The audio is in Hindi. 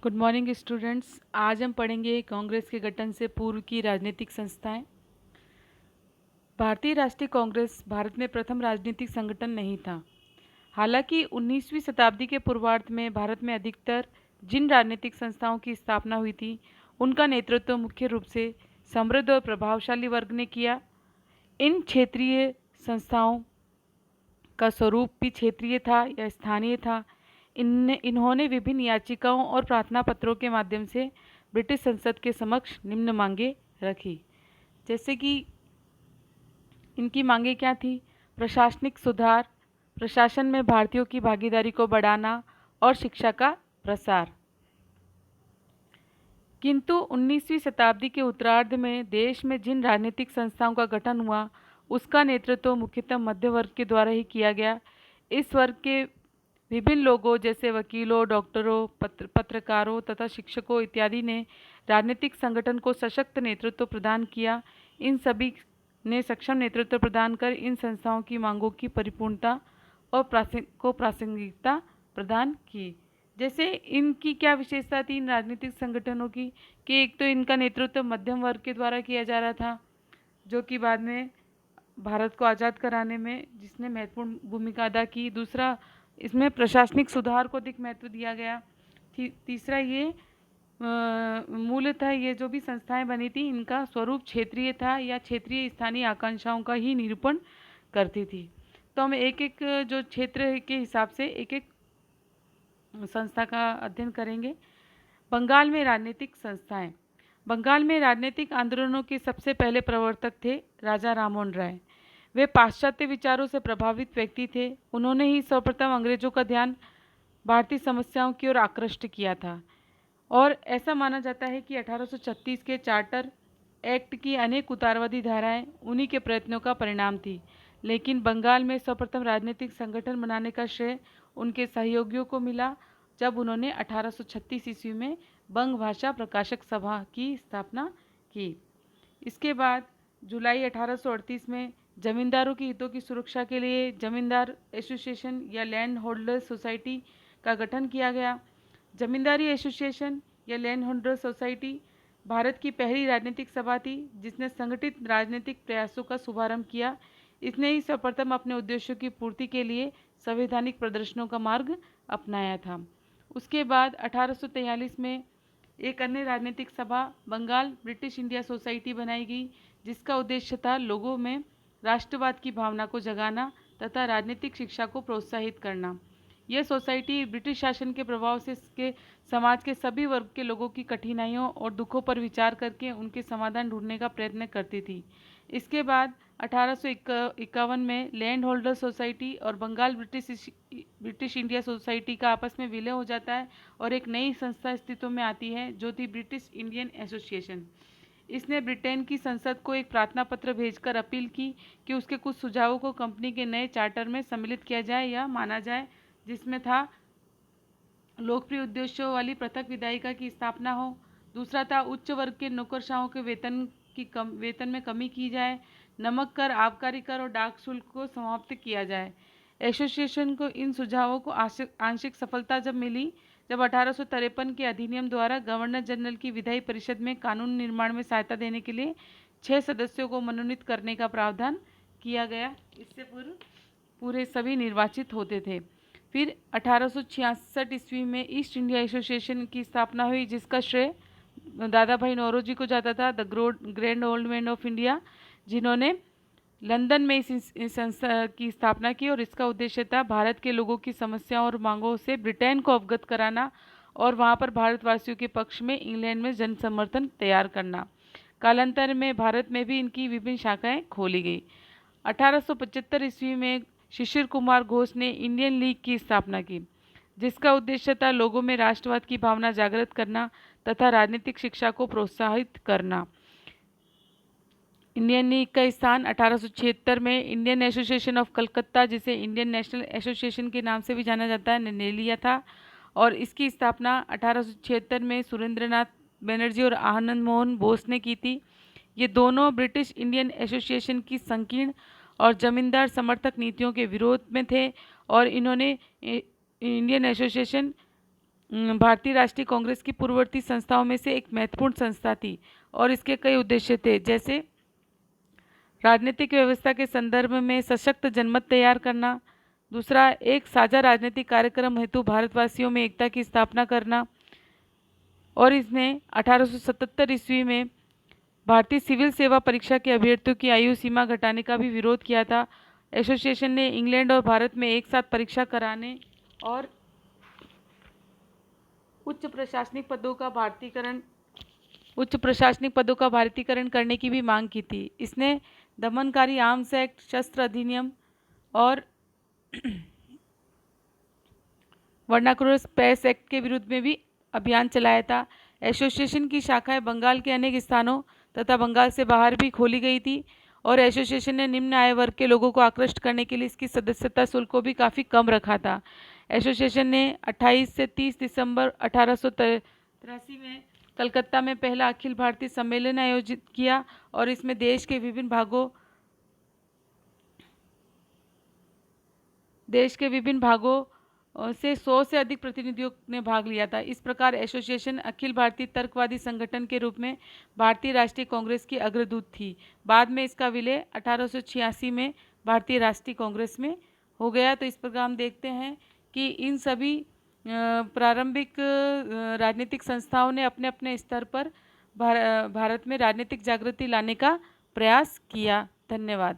Good morning students. आज हम पढ़ेंगे कांग्रेस के गठन से पूर्व की राजनीतिक संस्थाएं। भारतीय राष्ट्रीय कांग्रेस भारत में प्रथम राजनीतिक संगठन नहीं था। हालांकि 19वीं शताब्दी के पूर्वार्ध में भारत में अधिकतर जिन राजनीतिक संस्थाओं की स्थापना हुई थी उनका नेतृत्व मुख्य रूप से समृद्ध और प्रभावशाली वर्ग ने किया। इन क्षेत्रीय संस्थाओं का स्वरूप भी क्षेत्रीय था या स्थानीय था। इन्होंने विभिन्न याचिकाओं और प्रार्थना पत्रों के माध्यम से ब्रिटिश संसद के समक्ष निम्न मांगे रखी। जैसे कि इनकी मांगे क्या थी? प्रशासनिक सुधार, प्रशासन में भारतीयों की भागीदारी को बढ़ाना और शिक्षा का प्रसार। किंतु 19वीं शताब्दी के उत्तरार्ध में देश में जिन राजनीतिक संस्थाओं का गठन हुआ उसका नेतृत्व मुख्यतः मध्य वर्ग के द्वारा ही किया गया। इस वर्ग के विभिन्न लोगों जैसे वकीलों, डॉक्टरों, पत्रकारों तथा शिक्षकों इत्यादि ने राजनीतिक संगठन को सशक्त नेतृत्व प्रदान किया। इन सभी ने सक्षम नेतृत्व प्रदान कर इन संस्थाओं की मांगों की परिपूर्णता और प्रासंगिकता प्रदान की। जैसे इनकी क्या विशेषता थी इन राजनीतिक संगठनों की कि एक तो इनका नेतृत्व मध्यम वर्ग के द्वारा किया जा रहा था, जो कि बाद में भारत को आज़ाद कराने में जिसने महत्वपूर्ण भूमिका अदा की। दूसरा, इसमें प्रशासनिक सुधार को अधिक महत्व दिया गया। तीसरा, ये मूलतः ये जो भी संस्थाएं बनी थी इनका स्वरूप क्षेत्रीय था या क्षेत्रीय स्थानीय आकांक्षाओं का ही निरूपण करती थी। तो हम एक एक जो क्षेत्र के हिसाब से एक एक संस्था का अध्ययन करेंगे। बंगाल में राजनीतिक संस्थाएं। बंगाल में राजनीतिक आंदोलनों के सबसे पहले प्रवर्तक थे राजा राममोहन राय। वे पाश्चात्य विचारों से प्रभावित व्यक्ति थे। उन्होंने ही सर्वप्रथम अंग्रेजों का ध्यान भारतीय समस्याओं की ओर आकृष्ट किया था और ऐसा माना जाता है कि 1836 के चार्टर एक्ट की अनेक उदारवादी धाराएं उन्हीं के प्रयत्नों का परिणाम थी। लेकिन बंगाल में सर्वप्रथम राजनीतिक संगठन बनाने का श्रेय उनके सहयोगियों को मिला जब उन्होंने 1836 ईस्वी में बंग भाषा प्रकाशक सभा की स्थापना की। इसके बाद जुलाई 1838 में जमींदारों के हितों की सुरक्षा के लिए जमींदार एसोसिएशन या लैंड होल्डर सोसाइटी का गठन किया गया। जमींदारी एसोसिएशन या लैंड होल्डर सोसाइटी भारत की पहली राजनीतिक सभा थी जिसने संगठित राजनीतिक प्रयासों का शुभारंभ किया। इसने ही सर्वप्रथम अपने उद्देश्यों की पूर्ति के लिए संवैधानिक प्रदर्शनों का मार्ग अपनाया था। उसके बाद 1843 में एक अन्य राजनीतिक सभा बंगाल ब्रिटिश इंडिया सोसाइटी बनाई गई जिसका उद्देश्य था लोगों में राष्ट्रवाद की भावना को जगाना तथा राजनीतिक शिक्षा को प्रोत्साहित करना। यह सोसाइटी ब्रिटिश शासन के प्रभाव से इसके समाज के सभी वर्ग के लोगों की कठिनाइयों और दुखों पर विचार करके उनके समाधान ढूंढने का प्रयत्न करती थी। इसके बाद 1851 में लैंड होल्डर सोसाइटी और बंगाल ब्रिटिश इंडिया सोसाइटी का आपस में विलय हो जाता है और एक नई संस्था अस्तित्व में आती है जो थी ब्रिटिश इंडियन एसोसिएशन। इसने ब्रिटेन की संसद को एक प्रार्थना पत्र भेजकर अपील की कि उसके कुछ सुझावों को कंपनी के नए चार्टर में सम्मिलित किया जाए या माना जाए, जिसमें था लोकप्रिय उद्देश्यों वाली पृथक विधायिका की स्थापना हो। दूसरा था उच्च वर्ग के नौकरशाहों के वेतन में कमी की जाए, नमक कर, आबकारी कर और डाक शुल्क को समाप्त किया जाए। एसोसिएशन को इन सुझावों को आंशिक सफलता जब मिली जब 1853 के अधिनियम द्वारा गवर्नर जनरल की विधायी परिषद में कानून निर्माण में सहायता देने के लिए 6 सदस्यों को मनोनीत करने का प्रावधान किया गया। इससे पूर्व पूरे सभी निर्वाचित होते थे। फिर 1866 ईस्वी में ईस्ट इंडिया एसोसिएशन की स्थापना हुई जिसका श्रेय दादा भाई नौरोजी को जाता था, the grand old man of India, जिन्होंने लंदन में इस संस्था की स्थापना की और इसका उद्देश्य था भारत के लोगों की समस्याओं और मांगों से ब्रिटेन को अवगत कराना और वहां पर भारतवासियों के पक्ष में इंग्लैंड में जन समर्थन तैयार करना। कालांतर में भारत में भी इनकी विभिन्न शाखाएं खोली गई। 1875 ईस्वी में शिशिर कुमार घोष ने इंडियन लीग की स्थापना की जिसका उद्देश्य था लोगों में राष्ट्रवाद की भावना जागृत करना तथा राजनीतिक शिक्षा को प्रोत्साहित करना। इंडियन लीग का स्थान 1876 में इंडियन एसोसिएशन ऑफ कलकत्ता, जिसे इंडियन नेशनल एसोसिएशन के नाम से भी जाना जाता है, ने लिया था और इसकी स्थापना 1876 में सुरेंद्रनाथ बनर्जी और आनंद मोहन बोस ने की थी। ये दोनों ब्रिटिश इंडियन एसोसिएशन की संकीर्ण और जमींदार समर्थक नीतियों के विरोध में थे और इन्होंने इंडियन एसोसिएशन भारतीय राष्ट्रीय कांग्रेस की पूर्ववर्ती संस्थाओं में से एक महत्वपूर्ण संस्था थी और इसके कई उद्देश्य थे, जैसे राजनीतिक व्यवस्था के संदर्भ में सशक्त जनमत तैयार करना, दूसरा एक साझा राजनीतिक कार्यक्रम हेतु भारतवासियों में एकता की स्थापना करना, और इसने 1877 ईस्वी में भारतीय सिविल सेवा परीक्षा के अभ्यर्थियों की आयु सीमा घटाने का भी विरोध किया था। एसोसिएशन ने इंग्लैंड और भारत में एक साथ परीक्षा कराने और उच्च प्रशासनिक पदों का भारतीकरण करने की भी मांग की थी। इसने दमनकारी आर्म्स एक्ट, शस्त्र अधिनियम और वर्नाकुलर स्पेस एक्ट के विरुद्ध में भी अभियान चलाया था। एसोसिएशन की शाखाएं बंगाल के अनेक स्थानों तथा बंगाल से बाहर भी खोली गई थी और एसोसिएशन ने निम्न आय वर्ग के लोगों को आकृष्ट करने के लिए इसकी सदस्यता शुल्क को भी काफ़ी कम रखा था। एसोसिएशन ने 28 से 30 दिसंबर 1883 में कलकत्ता में पहला अखिल भारतीय सम्मेलन आयोजित किया और इसमें देश के विभिन्न भागों से 100 से अधिक प्रतिनिधियों ने भाग लिया था। इस प्रकार एसोसिएशन अखिल भारतीय तर्कवादी संगठन के रूप में भारतीय राष्ट्रीय कांग्रेस की अग्रदूत थी। बाद में इसका विलय 1886 में भारतीय राष्ट्रीय कांग्रेस में हो गया। तो इस प्रकार हम देखते हैं कि इन सभी प्रारंभिक राजनीतिक संस्थाओं ने अपने अपने स्तर पर भारत में राजनीतिक जागृति लाने का प्रयास किया। धन्यवाद।